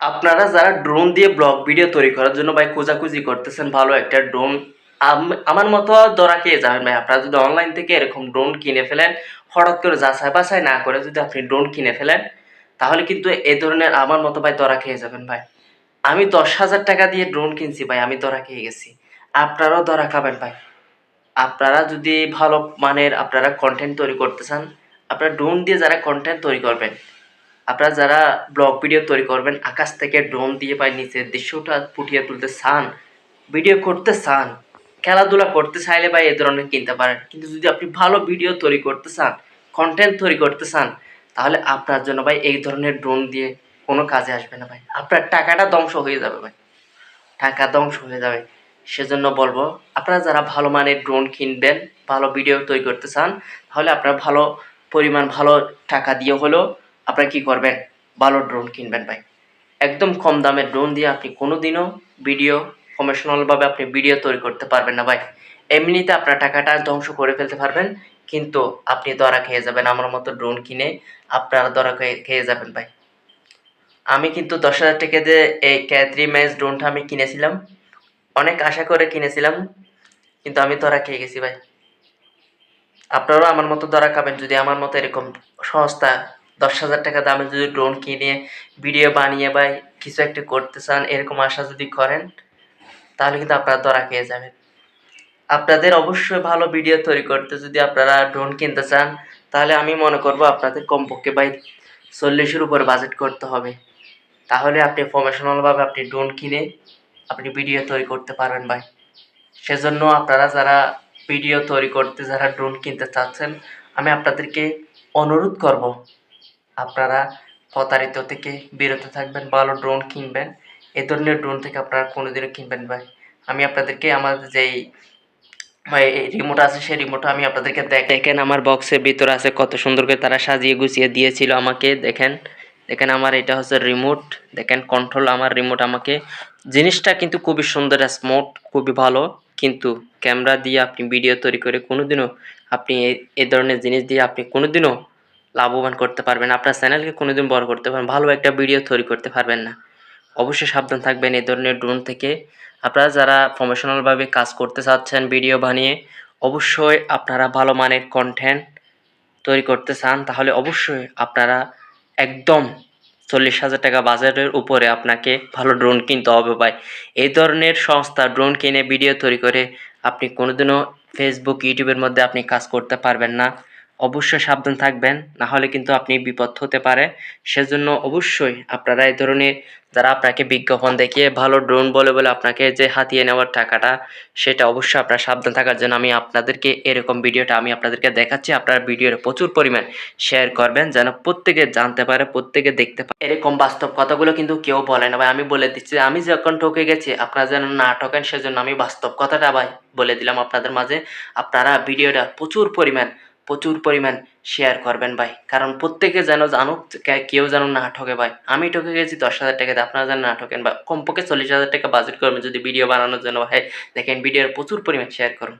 আপনারা যারা ড্রোন দিয়ে ব্লগ ভিডিও তৈরি করার জন্য ভাই খোঁজাখুঁজি করতেছেন ভালো একটা ড্রোন, আমার মতো ধরা খেয়ে যাবেন ভাই। আপনারা যদি অনলাইন থেকে এরকম ড্রোন কিনে ফেলেন, হঠাৎ করে যাচাই বাছাই না করে যদি আপনি ড্রোন কিনে ফেলেন, তাহলে কিন্তু এ ধরনের আমার মতো ভাই ধরা খেয়ে যাবেন ভাই। আমি ১০,০০০ টাকা দিয়ে ড্রোন কিনছি ভাই, আমি ধরা খেয়ে গেছি। আপনারাও ধরা খাবেন ভাই। আপনারা যদি ভালো মানের আপনারা কনটেন্ট তৈরি করতে চান, আপনারা ড্রোন দিয়ে যারা কনটেন্ট তৈরি করবেন, আপনারা যারা ব্লগ ভিডিও তৈরি করবেন, আকাশ থেকে ড্রোন দিয়ে বা নিচের দৃশ্যটা ফুটিয়ে তুলতে চান, ভিডিও করতে চান, খেলাধুলা করতে চাইলে ভাই এ ধরনের কিনতে পারেন। কিন্তু যদি আপনি ভালো ভিডিও তৈরি করতে চান, কনটেন্ট তৈরি করতে চান, তাহলে আপনার জন্য ভাই এই ধরনের ড্রোন দিয়ে কোনো কাজে আসবে না ভাই। আপনার টাকাটা ধ্বংস হয়ে যাবে ভাই, টাকা ধ্বংস হয়ে যাবে। সেজন্য বলবো, আপনারা যারা ভালো মানের ড্রোন কিনবেন, ভালো ভিডিও তৈরি করতে চান, তাহলে আপনারা ভালো পরিমাণ ভালো টাকা দিয়ে হলেও আপনারা কি করবেন, ভালো ড্রোন কিনবেন ভাই। একদম কম দামের ড্রোন দিয়ে আপনি কোনোদিনও ভিডিও প্রফেশনালভাবে আপনি ভিডিও তৈরি করতে পারবেন না ভাই। এমনিতে আপনার টাকাটা ধ্বংস করে ফেলতে পারবেন, কিন্তু আপনি ধরা খেয়ে যাবেন। আমার মতো ড্রোন কিনে আপনারা ধরা খেয়ে যাবেন ভাই। আমি কিন্তু ১০,০০০ টাকা দিয়ে এই K3 Max ড্রোনটা আমি কিনেছিলাম। অনেক আশা করে কিনেছিলাম, কিন্তু আমি ধরা খেয়ে গেছি ভাই। আপনারাও আমার মতো ধরা খাবেন যদি আমার মতো এরকম সস্তা ১০,০০০ টাকা দামে যদি ড্রোন কিনে ভিডিও বানিয়ে ভাই কিছু একটা করতে চান, এরকম আশা যদি করেন, তাহলে কিন্তু আপনারা ধরা খেয়ে যাবেন। আপনাদের অবশ্যই ভালো ভিডিও তৈরি করতে যদি আপনারা ড্রোন কিনতে চান, তাহলে আমি মনে করব আপনাদের কমপক্ষে ভাই ৪০ এর উপরে বাজেট করতে হবে। তাহলে আপনি প্রফেশনালভাবে আপনি ড্রোন কিনে আপনি ভিডিও তৈরি করতে পারবেন ভাই। সেজন্য আপনারা যারা ভিডিও তৈরি করতে যারা ড্রোন কিনতে চাচ্ছেন, আমি আপনাদেরকে অনুরোধ করব, আপনারা প্রতারিত থেকে বিরত থাকবেন, ভালো ড্রোন কিনবেন। এ ধরনের ড্রোন থেকে আপনারা কোনোদিনও কিনবেন ভাই। আমি আপনাদেরকে আমার যেই রিমোট আছে সেই রিমোটটা আমি আপনাদেরকে দেখেন আমার বক্সের ভিতরে আছে, কত সুন্দর করে তারা সাজিয়ে গুছিয়ে দিয়েছিল আমাকে। দেখেন, দেখেন আমার এটা হচ্ছে রিমোট, দেখেন কন্ট্রোল আমার রিমোট আমাকে। জিনিসটা কিন্তু খুবই সুন্দর, স্মুথ, খুবই ভালো। কিন্তু ক্যামেরা দিয়ে আপনি ভিডিও তৈরি করে কোনোদিনও আপনি এ ধরনের জিনিস দিয়ে আপনি কোনোদিনও লাভবান করতে পারবেন না। আপনার চ্যানেলকে কোনোদিন বড় করতে পারবেন, ভালো একটা ভিডিও তৈরি করতে পারবেন না। অবশ্যই সাবধান থাকবেন এই ধরনের ড্রোন থেকে। আপনারা যারা প্রফেশনালভাবে কাজ করতে চাচ্ছেন ভিডিও বানিয়ে, অবশ্যই আপনারা ভালো মানের কন্টেন্ট তৈরি করতে চান, তাহলে অবশ্যই আপনারা একদম ৪০,০০০ টাকা বাজেটের উপরে আপনাকে ভালো ড্রোন কিনতে হবে ভাই। এই ধরনের সংস্থা ড্রোন কিনে ভিডিও তৈরি করে আপনি কোনোদিনও ফেসবুক, ইউটিউবের মধ্যে আপনি কাজ করতে পারবেন না। অবশ্যই সাবধান থাকবেন, না হলে কিন্তু আপনি বিপদ হতে পারে। সেজন্য অবশ্যই আপনারা এই ধরনের যারা আপনাকে বিজ্ঞাপন দেখিয়ে ভালো ড্রোন বলে আপনাকে যে হাতিয়ে নেওয়ার টাকাটা, সেটা অবশ্যই আপনারা সাবধান থাকার জন্য আমি আপনাদেরকে এরকম ভিডিওটা আমি আপনাদেরকে দেখাচ্ছি। আপনারা ভিডিওটা প্রচুর পরিমাণ শেয়ার করবেন যেন প্রত্যেকে জানতে পারে, প্রত্যেকে দেখতে পারে। এরকম বাস্তব কথাগুলো কিন্তু কেউ বলে না ভাই, আমি বলে দিচ্ছি। আমি যখন ঠকে গেছি আপনারা যেন না ঠকেন, সেজন্য আমি বাস্তব কথাটা ভাই বলে দিলাম আপনাদের মাঝে। আপনারা ভিডিওটা প্রচুর পরিমাণ শেয়ার করবেন ভাই, কারণ প্রত্যেকে যেন জানুক, কেউ যেন না ঠকে ভাই। আমি ঠকে গেছি ১০,০০০ টাকা দিয়ে, আপনারা যেন না ঠকেন ভাই। কমপক্ষে ৪০,০০০ টাকা বাজেট করবেন যদি ভিডিও বানানোর জন্য ভাই। দেখেন ভিডিওর প্রচুর পরিমাণ শেয়ার করুন।